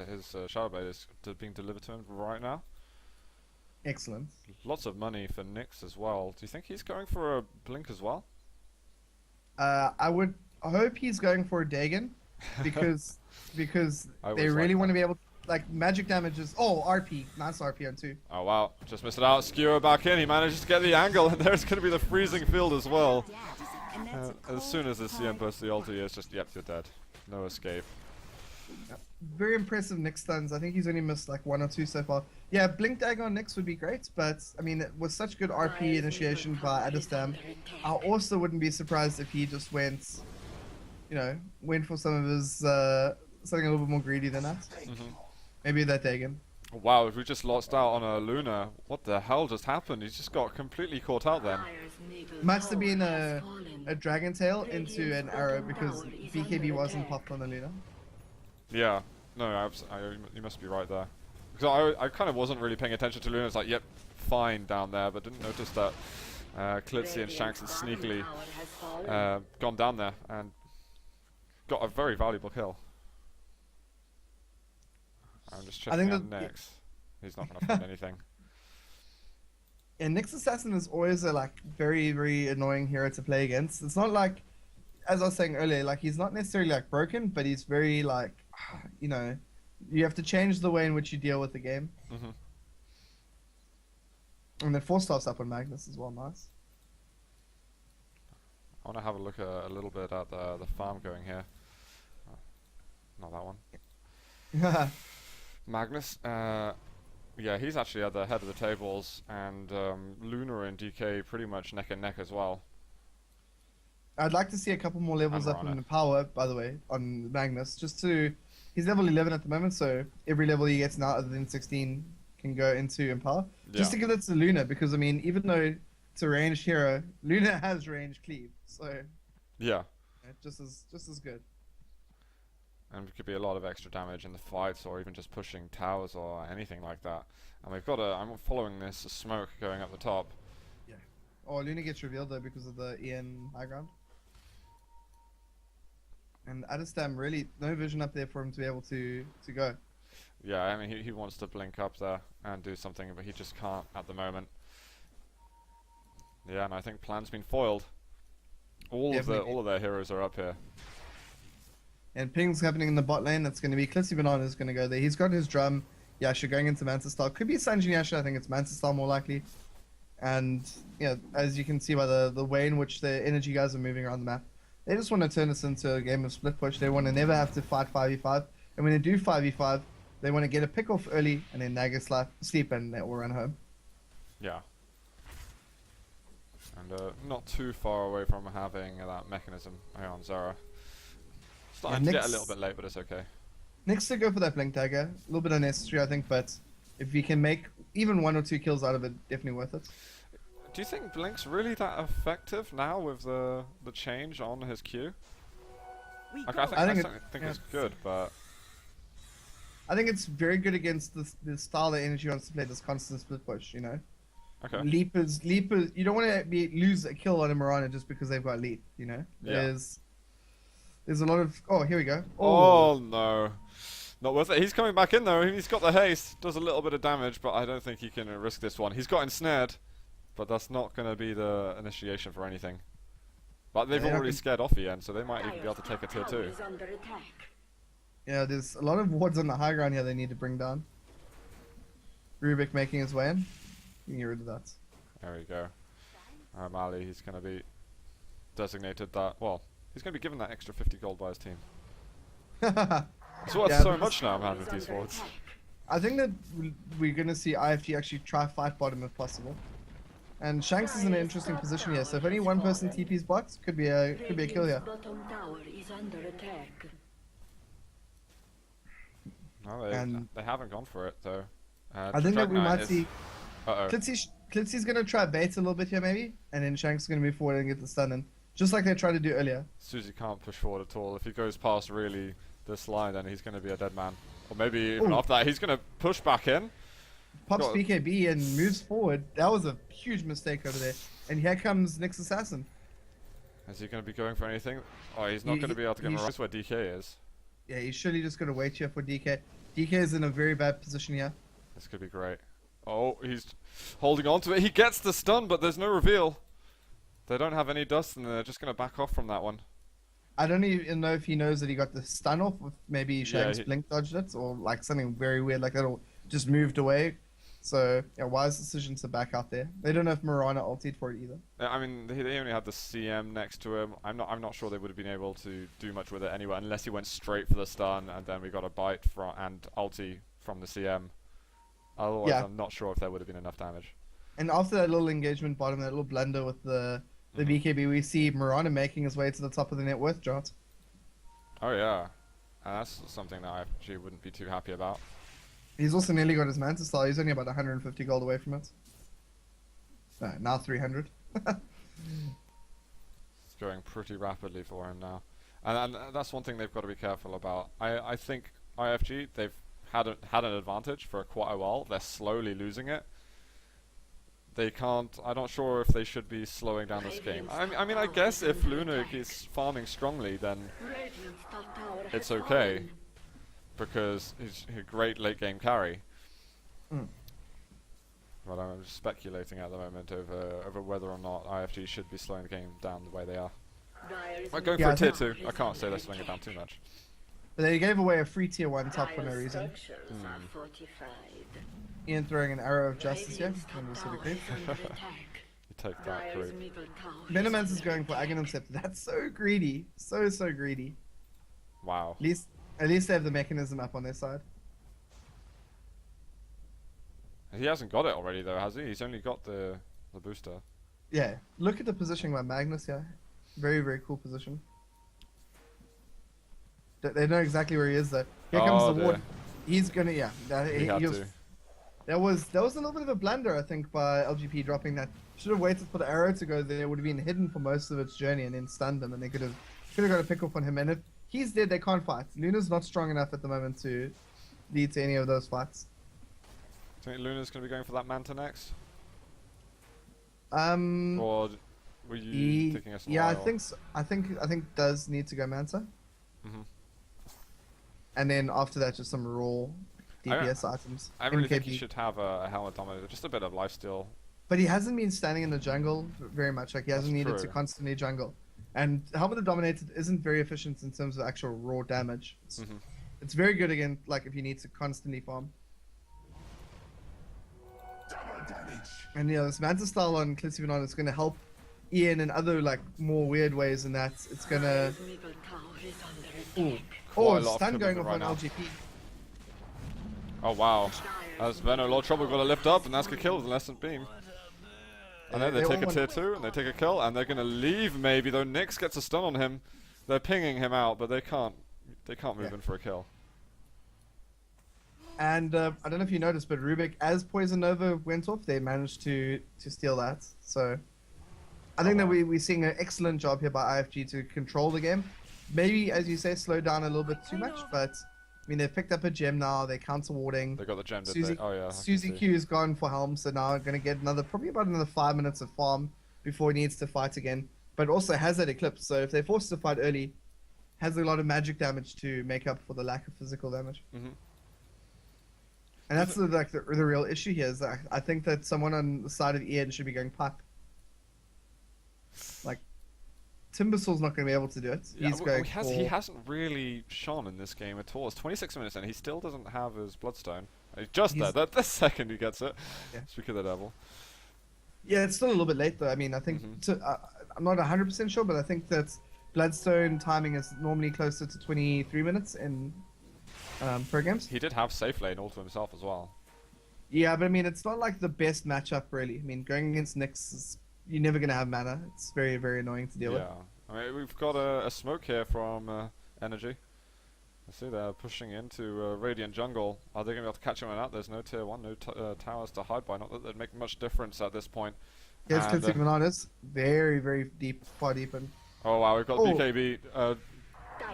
his Shadow Blade is being delivered to him right now. Excellent. Lots of money for Nyx as well. Do you think he's going for a Blink as well? I hope he's going for a Dagon because they really want to be able to, like, magic damage is RP, nice RP on 2. Oh wow, just missed it out. Skewer back in, he manages to get the angle, and there's going to be the freezing field as well. As soon as the CM bursts the ulti, it's just, yep, you're dead. No escape. Very impressive Nyx stuns. I think he's only missed like 1 or 2 so far. Yeah, Blink Dagger on Nyx would be great, but I mean, with such good RP initiation by Adestam, I also wouldn't be surprised if he just went, went for some of his something a little bit more greedy than that. Maybe that Dagon. Wow, we just lost out on a Luna. What the hell just happened? He's just got completely caught out then. Must have been a Dragon Tail into an arrow because BKB wasn't popped on the Luna. Yeah, no, you must be right there. Because I kind of wasn't really paying attention to Luna. It's like, yep, fine down there, but didn't notice that Klitzy and Shanks had sneakily gone down there and got a very valuable kill. I'm just checking out Nyx. He's not going to find anything. And Nyx Assassin is always a very, very annoying hero to play against. It's not like, as I was saying earlier, like he's not necessarily like broken, but he's very like, you have to change the way in which you deal with the game. And then 4-star's up on Magnus as well, nice. I want to have a look a little bit at the farm going here. Oh, not that one. Magnus, yeah, he's actually at the head of the tables, and Luna and DK pretty much neck and neck as well. I'd like to see a couple more levels up in the power, by the way, on Magnus. He's level 11 at the moment, so every level he gets now other than 16 can go into Empower. Yeah. Just to give that to Luna, because I mean, even though it's a ranged hero, Luna has range cleave, so yeah, just as good. And it could be a lot of extra damage in the fights, or even just pushing towers or anything like that. And we've got I'm following this smoke going up the top. Yeah. Oh, Luna gets revealed though because of the EN high ground. And Adestam really no vision up there for him to be able to go. Yeah, I mean he wants to blink up there and do something, but he just can't at the moment. Yeah, and I think plan's been foiled. All of their heroes are up here. And ping's happening in the bot lane. That's going to be Klitzy Banana is going to go there. He's got his drum. Yasha going into Manta style. Could be Sanjin Yasha. I think it's Manta style more likely. And yeah, as you can see by the way in which the energy guys are moving around the map, they just want to turn this into a game of split push. They want to never have to fight 5v5. And when they do 5v5, they want to get a pick off early and then Naga sleep and they will run home. Yeah. And not too far away from having that mechanism on Zara. Starting to get a little bit late, but it's okay. Next to go for that Blink Dagger. A little bit unnecessary, I think, but if we can make even 1 or 2 kills out of it, definitely worth it. Do you think Blink's really that effective now with the change on his Q? Like, I think it's good, but I think it's very good against the style that Energy wants to play, this constant split push, Okay. Leapers. You don't want to lose a kill on a Mirana just because they've got leap, Yeah. There's a lot of... Oh, here we go. Oh, no. Not worth it. He's coming back in, though. He's got the haste. Does a little bit of damage, but I don't think he can risk this one. He's got ensnared, but that's not going to be the initiation for anything. But they've already scared off EN, so they might even be able to take a tier 2. Yeah, there's a lot of wards on the high ground here they need to bring down. Rubik making his way in. You can get rid of that. There we go. Mali, he's going to be designated that... Well, he's going to be given that extra 50 gold by his team. It's worth so much now, man, with these wards. I think that we're going to see IFG actually try fight bottom if possible. And Shanks is in an interesting position here, so if only one person TP's bots, could be a kill here. No, they haven't gone for it, though. I think that we might see... Klitzy's going to try bait a little bit here, maybe, and then Shanks is going to move forward and get the stun in. Just like they tried to do earlier. Susie can't push forward at all. If he goes past really this line, then he's going to be a dead man. Or maybe even Ooh. after that, he's going to push back in. Pops Got- BKB and moves forward. That was a huge mistake over there. And here comes Nyx Assassin. Is he going to be going for anything? Oh, he's not He- going to be able to get he's- Mirage where DK is. Yeah, he's surely just going to wait here for DK. DK is in a very bad position here. This could be great. Oh, he's holding on to it. He gets the stun, but there's no reveal. They don't have any dust, and they're just going to back off from that one. I don't even know if he knows that he got the stun off, if maybe Shags he- blink dodged it, or like something very weird like that, or just moved away. So, yeah, wise decision to back out there. They don't know if Mirana ultied for it either. I mean, they only had the CM next to him. I'm not sure they would have been able to do much with it anyway, unless he went straight for the stun, and then we got a bite from and ulti from the CM. Otherwise, Yeah. I'm not sure if there would have been enough damage. And after that little engagement bottom, that little blunder with the BKB, we see Mirana making his way to the top of the net worth chart. Oh yeah, and that's something that I actually wouldn't be too happy about. He's also nearly got his Manta Star. He's only about 150 gold away from it. Now 300. It's going pretty rapidly for him now, and that's one thing they've got to be careful about. I think IFG, they've had an advantage for quite a while. They're slowly losing it. They can't. I'm not sure if they should be slowing down this game. I mean, I guess if Lunar is farming strongly, then Radiant's top tower has it's okay, fallen. because he's a great late game carry. Mm. But I'm just speculating at the moment over whether or not IFG should be slowing the game down the way they are. Dire's Like going Yeah, for a I tier think- 2, I can't say they're slowing it down too much. But they gave away a free tier 1 top for no Dire's reason. structures are fortified. Ian throwing an arrow of justice here. Radiant's top When we see the tower creep. is under attack. You take that, Dire's creep. middle tower Venomance is under going for attack. Aghanim Scepter. That's so greedy. So greedy. Wow. At least they have the mechanism up on their side. He hasn't got it already though, has he? He's only got the booster. Yeah. Look at the positioning by Magnus here. Very cool position. They know exactly where he is though. Here Oh, comes the dear. ward. He's gonna He had was, to. That was a little bit of a blunder I think by LGP dropping that. Should have waited for the arrow to go there. It would have been hidden for most of its journey and then stunned him, and they could have got a pick off on him. And if he's dead, they can't fight. Luna's not strong enough at the moment to lead to any of those fights. Do you think Luna's going to be going for that Manta next? Mm. Or were you thinking a Yeah, I while? think so. I think does need to go Manta, Mhm. and then after that just some raw I- DPS items. I really think he MKB. should have a helmet dominator, just a bit of lifesteal. But he hasn't been standing in the jungle very much. Like he hasn't That's needed to true. constantly jungle, and Helmet of Dominated isn't very efficient in terms of actual raw damage. Mhm. It's very good again, like if you need to constantly farm. And yeah, this Manta style on Clitzivinon is going to help Ian in other like more weird ways, and that's it's gonna. Dire's middle tower is under Ooh. attack. Oh, Quite a lot of stun going commitment off right on now. LGP. Oh wow. Dire's As Veno, a lot of trouble, got to lift up, and that's going to kill with an Lesson Beam. And then they They take all a tier 2, and they take a kill, and they're going to leave maybe, though Nyx gets a stun on him. They're pinging him out, but they can't move Yeah. in for a kill. And I don't know if you noticed, but Rubik, as Poison Nova went off, they managed to steal that. So I think that wow. we're seeing an excellent job here by IFG to control the game. Maybe, as you say, slow down a little bit too much, but I mean, they've picked up a gem now, they're counter warding. They got the gem, did Susie, they? Oh yeah. I can Susie see. Q is gone for Helm, so now going to get probably about another 5 minutes of farm before he needs to fight again. But also has that Eclipse, so if they're forced to fight early, has a lot of magic damage to make up for the lack of physical damage. Mhm. And that's the real issue here. Is that I think that someone on the side of Ian should be going pipe. Like, Timbersaul's not going to be able to do it. Yeah, He's going he hasn't really shone in this game at all. It's 26 minutes in, he still doesn't have his Bloodstone. He's just He's- there. The second he gets it. Yeah. Speak of the devil. Yeah, it's still a little bit late though. I mean, I think Mhm. I'm not 100% sure, but I think that Bloodstone timing is normally closer to 23 minutes in pro games. He did have safe lane all to himself as well. Yeah, but I mean, it's not like the best matchup really. I mean, going against Nyx is you're never going to have mana. It's very annoying to deal with. Yeah. I mean, we've got a smoke here from Energy. I see they're pushing into Radiant Jungle. Are they going to be able to catch him out? There's no tier 1, no towers to hide by. Not that they'd make much difference at this point. Here's And, Clitzivinon is very deep, far deep, and oh wow, we've got Oh. BKB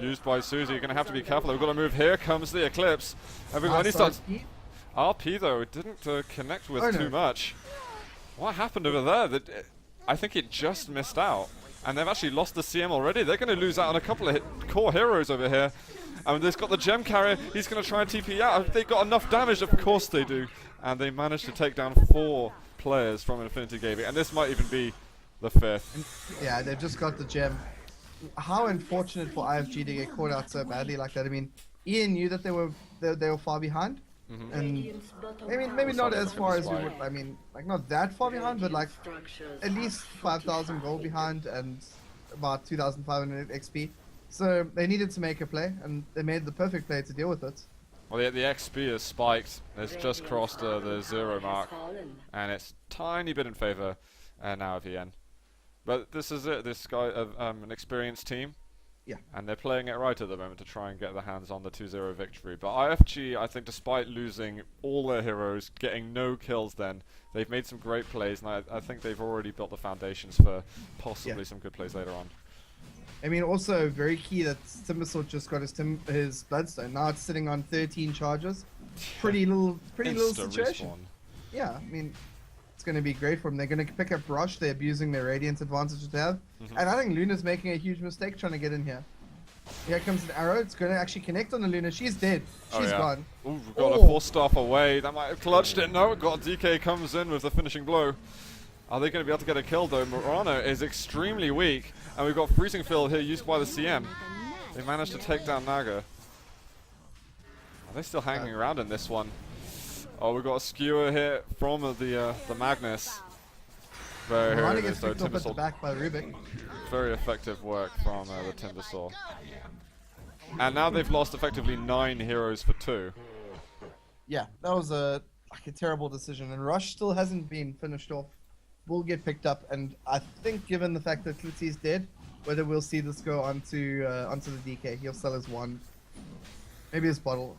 used by Susie. You're going to have to be careful. We've got to move. Here comes the Eclipse. Everyone, he starts. RP though didn't connect with too much. What happened over there? I think it just missed out. And they've actually lost the CM already. They're going to lose out on a couple of core heroes over here. And they've got the gem carrier. He's going to try and TP out. They got enough damage. Of course they do. And they managed to take down 4 players from Infinity Gaming. And this might even be the 5th. Yeah, they've just got the gem. How unfortunate for IFG to get caught out so badly like that. I mean, Ian knew that they were far behind. And maybe not as far as we would. I mean, like not that far behind, but like at least 5,000 gold behind and about 2,500 XP. So they needed to make a play, and they made the perfect play to deal with it. Well, the XP is spiked. It's just crossed the 0 mark, and it's tiny bit in favor now of EN. But this is it. This guy, an experienced team. Yeah. And they're playing it right at the moment to try and get their hands on the 2-0 victory. But IFG, I think despite losing all their heroes, getting no kills then, they've made some great plays, and I think they've already built the foundations for possibly some good plays later on. I mean, also very key that Timbersword just got his Bloodstone. Now it's sitting on 13 charges. Pretty little situation. Respawn. Yeah, I mean, it's going to be great for them. They're going to pick up Rush. They're abusing their Radiant advantage that they have. And I think Luna's making a huge mistake trying to get in here. Here comes an arrow. It's going to actually connect on the Luna. She's dead. She's gone. Ooh, we've got a 4-staff away. That might have clutched it. No, got DK comes in with the finishing blow. Are they going to be able to get a kill though? Murano is extremely weak. And we've got Freezing Field here used by the CM. They managed to take down Naga. Are they still hanging around in this one? Oh, we've got a skewer here from the Magnus. Murano gets picked up at the back by Rubik. Very effective work from the Timbersaw. And now they've lost effectively 9 heroes for 2. Yeah, that was a terrible decision. And Rush still hasn't been finished off. Will get picked up, and I think given the fact that Klutzy's dead, whether we'll see this go onto the DK. He'll sell his wand, maybe his bottle.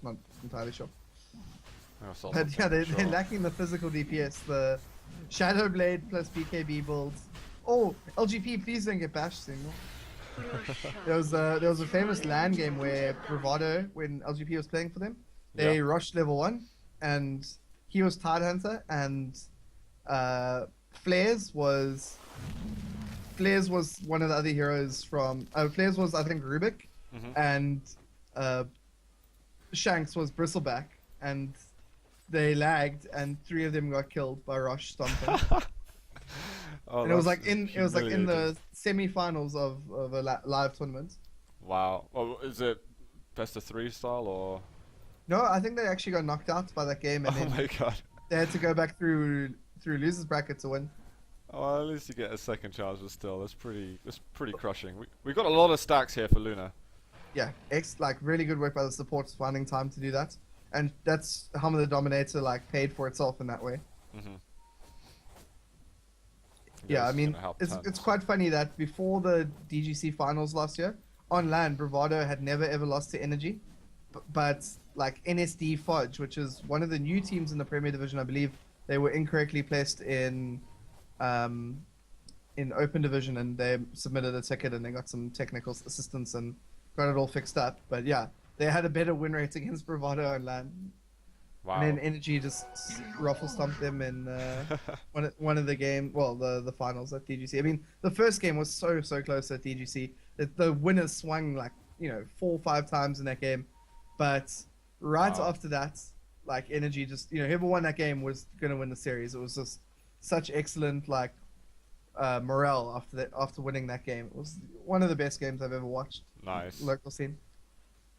Not entirely sure. But yeah, they're lacking the physical DPS. The Shadow Blade plus BKB builds. Oh, LGP, please don't get bashed soon. There was a famous LAN game where Bravado, when LGP was playing for them, they rushed level 1, and he was Tide Hunter, and Flares was one of the other heroes from Flares was I think Rubik, and Shanks was Bristleback, and they lagged, and 3 of them got killed by Rush stomping. And it was like in the semi-finals of a live tournament. Wow. Oh, is it best of 3 style or? No, I think they actually got knocked out by that game, and oh my god! They had to go back through losers bracket to win. Oh, well, at least you get a second chance, but still, that's pretty crushing. We got a lot of stacks here for Luna. Yeah, really good work by the supports finding time to do that, and that's how the Dominator paid for itself in that way. Yeah, I mean, it's quite funny that before the DGC finals last year, on LAN, Bravado had never ever lost to Energy, but like NSD Fudge, which is one of the new teams in the Premier Division, I believe. They were incorrectly placed in Open Division, and they submitted a ticket, and they got some technical assistance and got it all fixed up. But yeah, they had a better win rate against Bravado on LAN. Wow. And then Energy just ruffle stomped them in one of the the finals at DGC. I mean, the first game was so close at DGC. The winners swung 4 or 5 times in that game, but after that, Energy just whoever won that game was gonna win the series. It was just such excellent morale after winning that game. It was one of the best games I've ever watched. Nice. Local scene.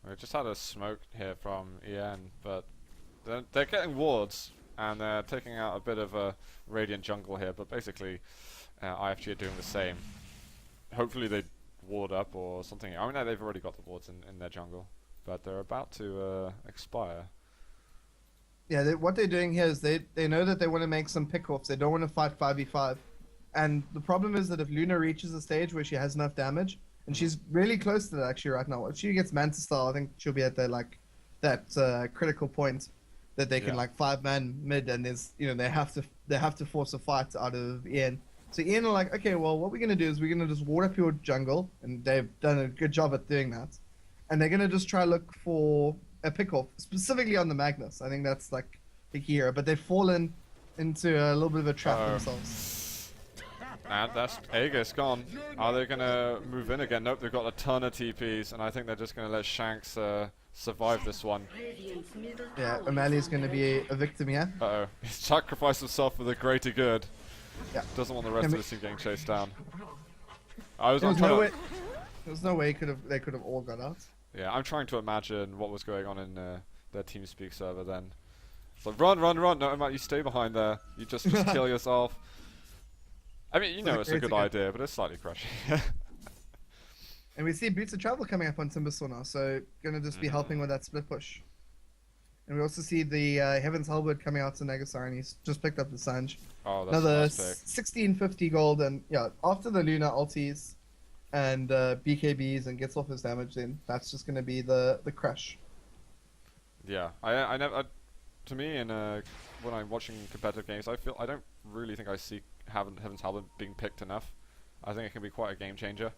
We just had a smoke here from EN, but they're getting wards and they're taking out a bit of a Radiant jungle here. But basically, IFG are doing the same. Hopefully they ward up or something. I mean, they've already got the wards in their jungle, but they're about to expire. Yeah, what they're doing here is they know that they want to make some pick-offs. They don't want to fight 5v5. And the problem is that if Luna reaches a stage where she has enough damage, and she's really close to that actually right now. If she gets Mantis style, I think she'll be at that critical point that they can 5-man mid, and there's they have to force a fight out of Ian. So Ian are like, okay, well, what we're gonna do is we're gonna just ward up your jungle, and they've done a good job at doing that. And they're gonna just try look for a pick off, specifically on the Magnus. I think that's like the key here. But they've fallen into a little bit of a trap Uh-oh. themselves. And that's Aegis gone. Are they gonna move in again? Nope, they've got a ton of TPs, and I think they're just gonna let Shanks survive this one. Radiant's middle Yeah, tower O'Malley's is gonna under be attack. a victim here. Uh-oh. He's sacrificed himself for the greater good. Yeah. Doesn't want the rest Can of we- the team getting chased down. I was There I'm was trying no to, way. There's no way they could have all got out. Yeah, I'm trying to imagine what was going on in their TeamSpeak server then. It's like, run, run, run! No, Matt, you stay behind there. You just kill yourself. I mean, you know it's a good idea, but it's slightly crushing. And we see Boots of Travel coming up on Timbersaw now, so gonna just be helping with that split push. And we also see the Heaven's Halberd coming out to Negasar, and he's just picked up the Sanj. Oh, that's Another a nice pick. 1650 gold, and yeah, after the Luna ulties and BKBs and gets off his damage, then that's just gonna be the crush. Yeah, I never. To me, when I'm watching competitive games, I don't really think I see Heaven's Halberd being picked enough. I think it can be quite a game changer.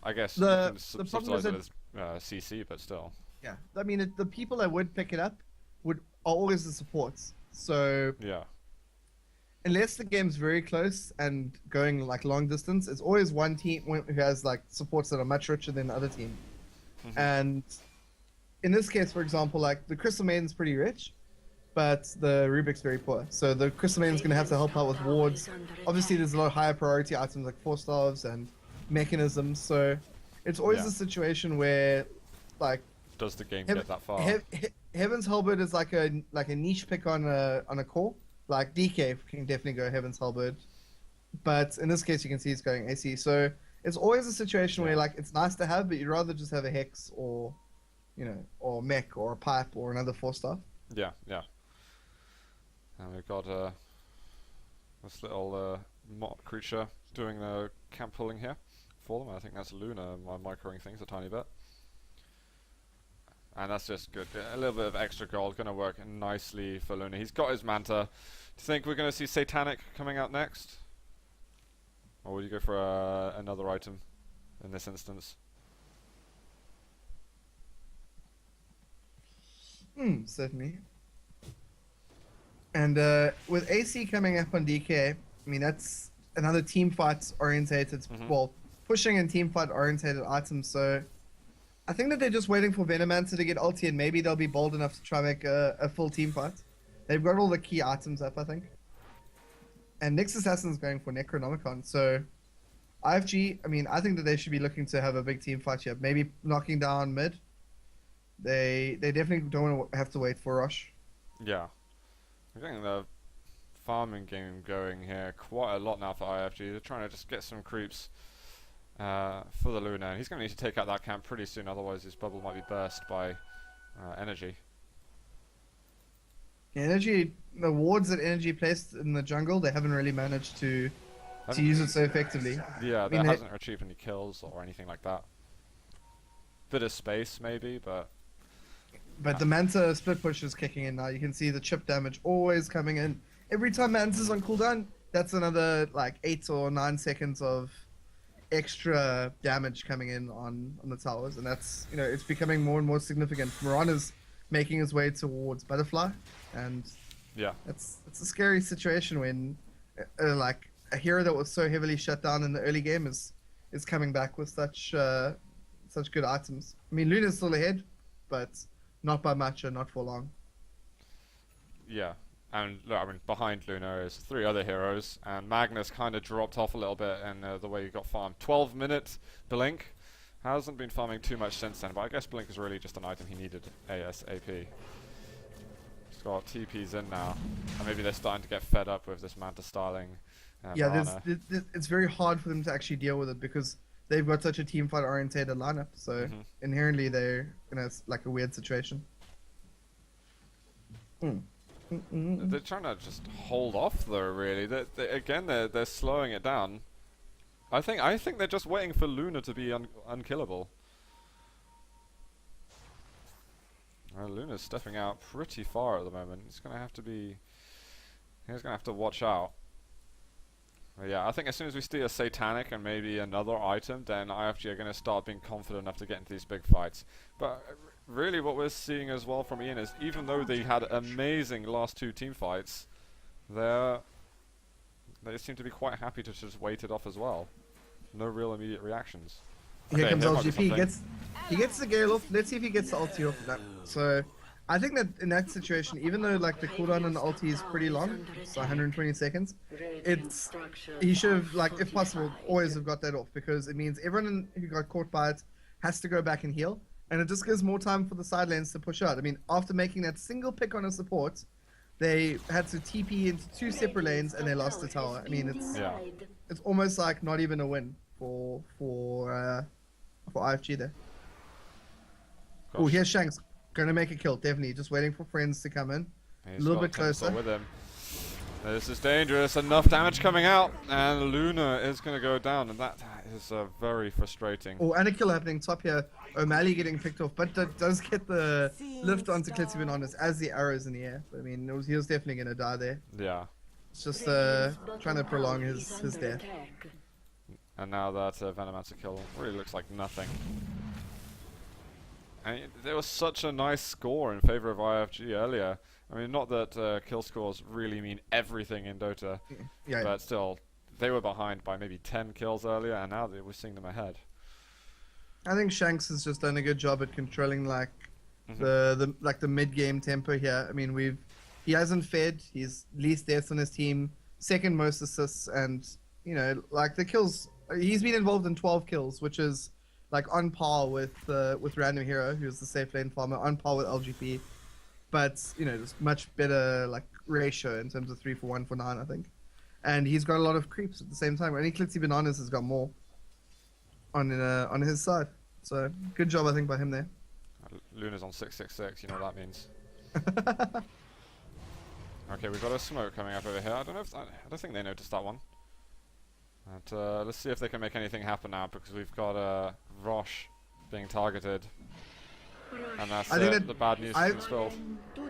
I guess The- you the can problem is subsidize it as CC, but still. Yeah, I mean, the people that would pick it up are always the supports. So Yeah. unless the game's very close and going like long distance, it's always one team who has like supports that are much richer than the other team. And in this case, for example, like the Crystal Maiden's pretty rich, but the Rubik's very poor. So the Crystal Maiden's gonna have to help out with wards. Obviously, there's a lot of higher priority items like Force Staves and mechanisms. So it's always Yeah. a situation where, like, Does the game Heav- get that far? Heaven's Halberd is like a niche pick on a core. Like DK can definitely go Heaven's Halberd, but in this case you can see he's going AC. So it's always a situation where like it's nice to have, but you'd rather just have a hex or, or mech or a pipe or another 4-star. Yeah, yeah. And we've got this little mock creature doing the camp pulling here for them. I think that's Luna microing things a tiny bit. And that's just good. A little bit of extra gold going to work nicely for Luna. He's got his Manta. Do you think we're going to see Satanic coming out next? Or would you go for another item in this instance? Certainly. And with AC coming up on DK, I mean that's another team fight orientated, well, pushing and team fight orientated items. So I think that they're just waiting for Venomancer to get ulti, and maybe they'll be bold enough to try make a full team fight. They've got all the key items up, I think. And Nyx Assassin's going for Necronomicon, so IFG, I mean, I think that they should be looking to have a big team fight here. Maybe knocking down mid. They definitely don't want to have to wait for Rush. Yeah. I'm getting the farming game going here quite a lot now for IFG. They're trying to just get some creeps for the Luna. He's going to need to take out that camp pretty soon, otherwise his bubble might be burst by energy. Energy, the wards that Energy placed in the jungle, they haven't really managed to use it so effectively. Yeah, I that mean, hasn't achieved any kills or anything like that. Bit of space maybe, but But the Manta split push is kicking in now. You can see the chip damage always coming in. Every time Manta's on cooldown, that's another like 8 or 9 seconds of extra damage coming in on the towers, and that's, it's becoming more and more significant. Mirana's making his way towards Butterfly, and yeah. it's a scary situation when like a hero that was so heavily shut down in the early game is coming back with such good items. I mean, Luna's still ahead, but not by much and not for long. Yeah, and look, I mean, behind Luna is 3 other heroes, and Magnus kind of dropped off a little bit in the way he got farmed. 12-minute Blink. Hasn't been farming too much since then, but I guess Blink is really just an item he needed ASAP. He's got TPs in now, and maybe they're starting to get fed up with this Manta styling. Yeah, Mirana. it's very hard for them to actually deal with it because they've got such a team fight oriented lineup, so inherently they're in like a weird situation. They're trying to just hold off though, really. They're slowing it down. I think they're just waiting for Luna to be unkillable. Luna's stepping out pretty far at the moment. He's gonna have to watch out. Yeah, I think as soon as we see a Satanic and maybe another item, then IFG are going to start being confident enough to get into these big fights. But really what we're seeing as well from Ian is even though they had amazing last 2 team fights, they seem to be quite happy to just wait it off as well. No real immediate reactions. Here Okay, comes here might be LGP. He something. gets the Gale off. Let's see if he gets the ulti off. No. So I think that in that situation, even though like the cooldown on the ulti is pretty long, so 120 seconds, it's he should have, like, if possible, always have got that off, because it means everyone who got caught by it has to go back and heal, and it just gives more time for the side lanes to push out. I mean, after making that single pick on a support, they had to TP into 2 separate lanes and they lost the tower. I mean, it's almost like not even a win for IFG there. Oh, Gosh. here's Shanks. Gonna make a kill, definitely. Just waiting for friends to come in. He's A little got bit closer. Tinsel with him. This is dangerous. Enough damage coming out, and Luna is going to go down, and that is very frustrating. Oh, and a kill happening top here. O'Malley getting picked off, but that does get the lift onto Klitzy Bananas as the arrow's in the air. But, I mean, he was definitely gonna die there. Yeah. It's just trying to prolong his death. And now that Venomancer kill really looks like nothing. And there was such a nice score in favor of IFG earlier. I mean, not that kill scores really mean everything in Dota, Yeah. but still, they were behind by maybe 10 kills earlier, and now we're seeing them ahead. I think Shanks has just done a good job at controlling like the mid game tempo here. I mean, he hasn't fed. He's least deaths on his team, second most assists, and you know, like the kills. He's been involved in 12 kills, which is like on par with Random Hero, who's the safe lane farmer, on par with LGP. But you know, just much better like ratio in terms of 3 for 1 for 9, I think. And he's got a lot of creeps at the same time. Only Klitzy Bananas has got more on his side. So good job, I think, by him there. Luna's on 666. You know what that means. Okay, we've got a smoke coming up over here. I don't think they noticed that one. And let's see if they can make anything happen now, because we've got Rosh being targeted. And that's the bad news has been spilled.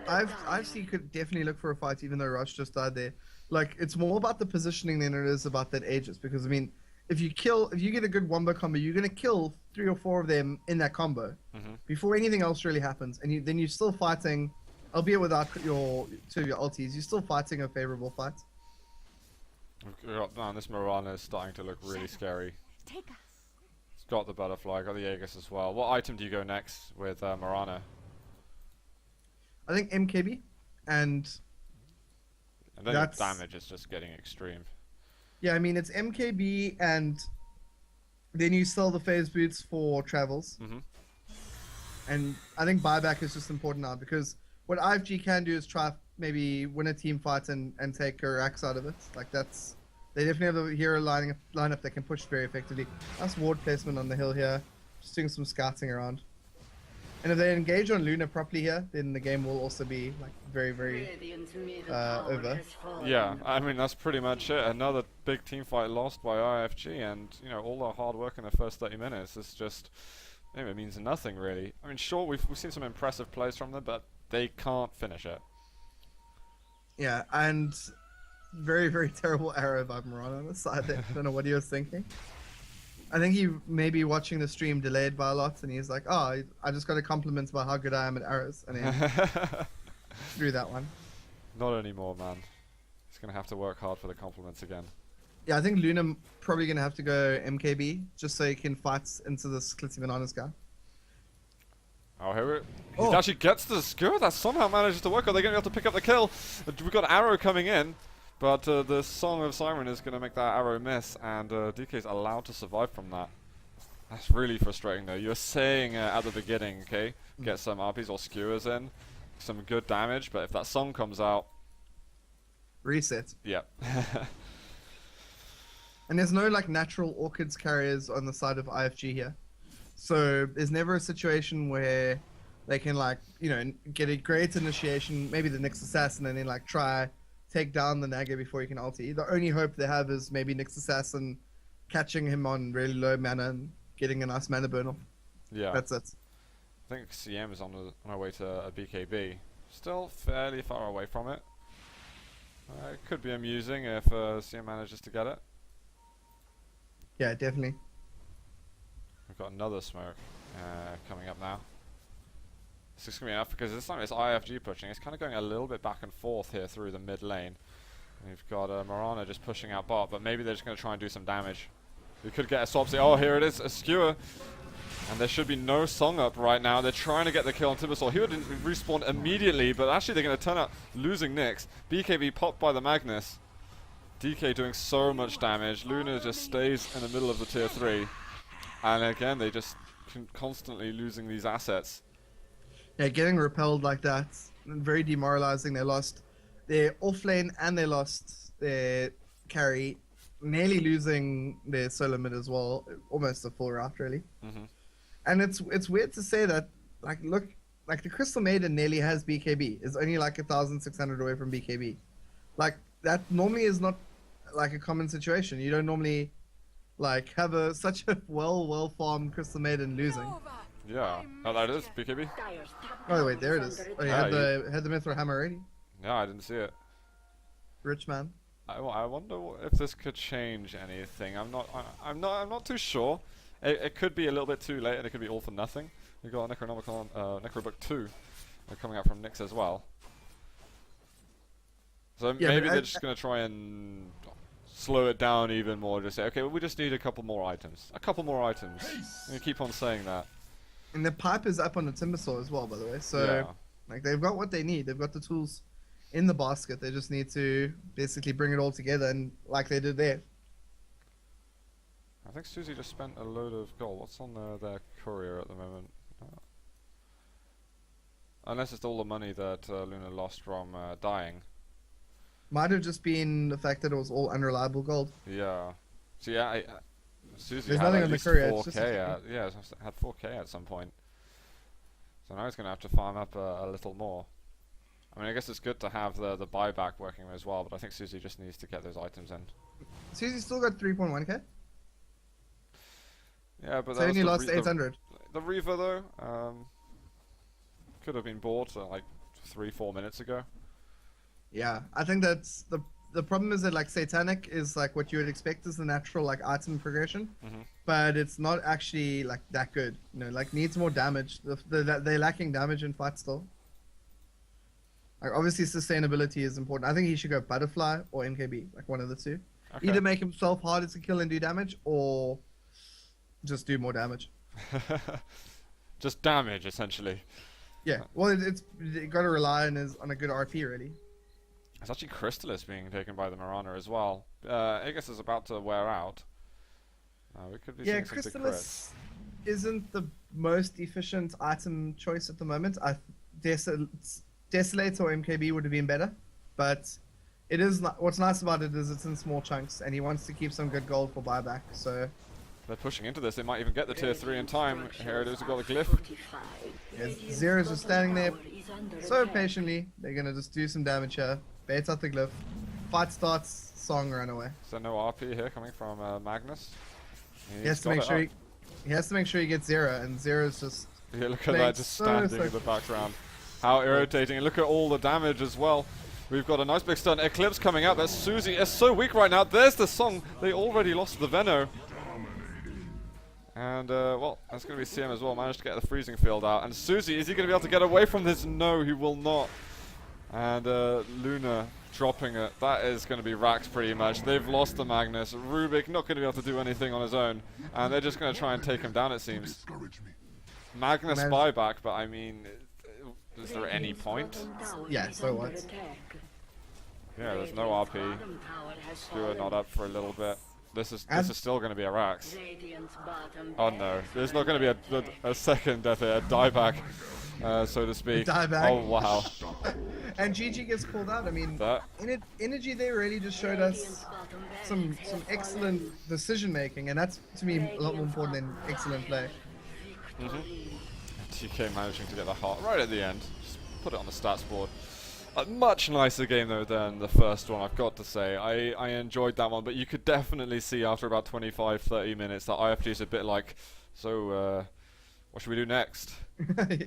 IFC could definitely look for a fight, even though Rush just died there. Like, it's more about the positioning than it is about that Aegis, because I mean, if you get a good wombo combo, you're gonna kill 3 or 4 of them in that combo before anything else really happens, and then you're still fighting, albeit without your 2 of your ultis, you're still fighting a favorable fight. Man, this Mirana is starting to look really scary. Take us. It's got the butterfly, got the Aegis as well. What item do you go next with Mirana? I think MKB, and then your damage is just getting extreme. Yeah, I mean, it's MKB, and then you sell the phase boots for travels. And I think buyback is just important now, because what IFG can do is try maybe win a team fight and take a Rax out of it. Like, they definitely have a hero lineup that can push very effectively. Nice ward placement on the hill here, just doing some scouting around. And if they engage on Luna properly here, then the game will also be like very, very over. Yeah, I mean, that's pretty much it. Another big team fight lost by IFG, and you know, all the hard work in the first 30 minutes is just, it means nothing really. I mean, sure, we've seen some impressive plays from them, but they can't finish it. Yeah, and very, very terrible arrow by Moran on the side there. I don't know what he was thinking. I think he may be watching the stream delayed by a lot, and he's like, oh, I just got a compliment about how good I am at arrows, and then threw that one. Not anymore, man. He's going to have to work hard for the compliments again. Yeah, I think Luna probably going to have to go MKB, just so he can fight into this Klitzy Bananas guy. Oh, here he actually gets the skewer. That somehow manages to work. Are they going to be able to pick up the kill? We've got Arrow coming in, but the Song of Siren is going to make that Arrow miss, and DK is allowed to survive from that. That's really frustrating, though. You were saying at the beginning, okay, get some RPs or skewers in, some good damage, but if that Song comes out... Reset. Yep. And there's no like natural Orchids carriers on the side of IFG here. So there's never a situation where they can like, you know, get a great initiation, maybe the Nyx Assassin, and then like try take down the Naga before you can ulti. The only hope they have is maybe Nyx Assassin catching him on really low mana and getting a nice mana burn off. Yeah. That's it. I think CM is on our way to a BKB. Still fairly far away from it. It could be amusing if CM manages to get it. Yeah, definitely. We've got another smoke coming up now. This is going to be enough because this time it's IFG pushing. It's kind of going a little bit back and forth here through the mid lane. We've got Morana just pushing out bot, but maybe they're just going to try and do some damage. We could get a swap. Oh, here it is, a skewer. And there should be no song up right now. They're trying to get the kill on Timbersaw. He would respawn immediately, but actually they're going to turn out losing Nyx. BKB popped by the Magnus. DK doing so much damage. Luna just stays in the middle of the tier 3. And again, they just constantly losing these assets. Yeah, getting repelled like that, very demoralizing. They lost their off lane and they lost their carry, nearly losing their solo mid as well. Almost a full route, really. And it's weird to say that, like, look, like the Crystal Maiden nearly has BKB. Is only like 1,600 away from BKB. Like, that normally is not like a common situation. You don't normally like have such a well farmed Crystal Maiden losing. Yeah. Oh, that is BKB. Oh wait, there it is. Oh, you had the Mithril Hammer already. Yeah, I didn't see it. Rich man. I wonder if this could change anything. I'm not too sure. It could be a little bit too late, and it could be all for nothing. We got Necronomicon, Necrobook 2 coming out from Nyx as well. So Yeah, maybe they're just gonna try and slow it down even more. Just say, okay, well, we just need a couple more items. A couple more items. And keep on saying that. And the pipe is up on the Timbersaw as well, by the way. So, Yeah. like, they've got what they need. They've got the tools in the basket. They just need to basically bring it all together, and like they did there. I think Susie just spent a load of gold. What's on their courier at the moment? Unless it's all the money that Luna lost from dying. Might have just been the fact that it was all unreliable gold. Yeah. So yeah, Susie There's had nothing at on the least courier, it's 4k just a at, yeah, had 4k at some point. So now he's going to have to farm up a little more. I mean, I guess it's good to have the buyback working as well, but I think Susie just needs to get those items in. Susie still got 3.1k. Yeah, but So that was only lost the 800. The Reaver though, could have been bought like 3-4 minutes ago. Yeah, I think that's the problem is that like Satanic is like what you would expect is the natural like item progression, but it's not actually like that good. You know, like needs more damage. They're lacking damage in fight still. Like obviously sustainability is important. I think he should go Butterfly or MKB, like one of the two. Okay. Either make himself harder to kill and do damage, or just do more damage. Just damage essentially. Yeah, well, it's you got to rely on a good RP really. It's actually Crystallis being taken by the Marana as well. I guess it's about to wear out. We could be Yeah, seeing some big crits. Crystallis isn't the most efficient item choice at the moment. Desolator or MKB would have been better, but it is what's nice about it is it's in small chunks, and he wants to keep some good gold for buyback. So They're pushing into this. They might even get the tier 3 in time. Here it is. We've got the glyph. yeah, Zero's just standing there so patiently. They're gonna just do some damage here. Bait out the glyph. Fight starts. Song run away. So no RP here coming from Magnus. He has to make sure he has to make sure he gets Zero, and Zero's just Yeah, look at playing that, just standing so in the background. How irritating. And look at all the damage as well. We've got a nice big stun. Eclipse coming out. But Susie is so weak right now. There's the song. They already lost the Veno. And, well, that's going to be CM as well. Managed to get the freezing field out. And Susie, is he going to be able to get away from this? No, he will not. And Luna dropping it. That is going to be Rax pretty much. They've lost the Magnus. Rubik not going to be able to do anything on his own. And they're just going to try and take him down, it seems. Magnus buyback, but I mean, is there any point? Yeah, so what? Yeah, there's no RP. Skewer not up for a little bit. This is still going to be a Rax. Oh no, there's not going to be a second death here, a dieback, so to speak. Dieback. Oh wow. And GG gets called out. I mean, That Energy they really just showed us some excellent decision making, and that's to me a lot more important than excellent play. TK managing to get the heart right at the end. Just put it on the stats board. A much nicer game though than the first one, I've got to say. I enjoyed that one, but you could definitely see after about 25-30 minutes that IFG is a bit like, so what should we do next?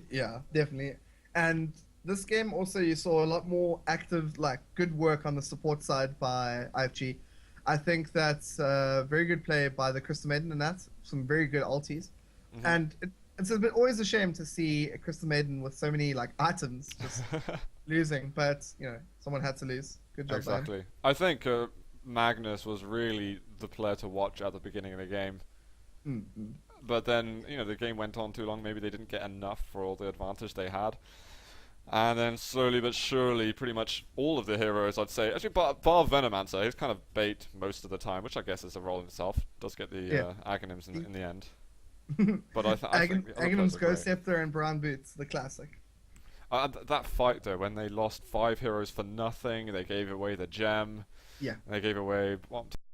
Yeah, definitely. And this game also you saw a lot more active, like good work on the support side by IFG. I think that's very good play by the Crystal Maiden, and that's some very good ulties. Mhm. And it's a bit always a shame to see a Crystal Maiden with so many like items just losing, but you know someone had to lose. Good job, man. Exactly. I think Magnus was really the player to watch at the beginning of the game. Mm-hmm. But then, you know, the game went on too long. Maybe they didn't get enough for all the advantage they had. And then slowly but surely, pretty much all of the heroes, I'd say, actually, bar Venomancer, he's kind of bait most of the time, which I guess is a role in itself. Does get the Yeah. Aghanims in the end. But I think the other Aghanim's players are Ghost great. Scepter and Brown Boots, the classic. That fight though, when they lost 5 heroes for nothing, they gave away the gem. Yeah. They gave away what,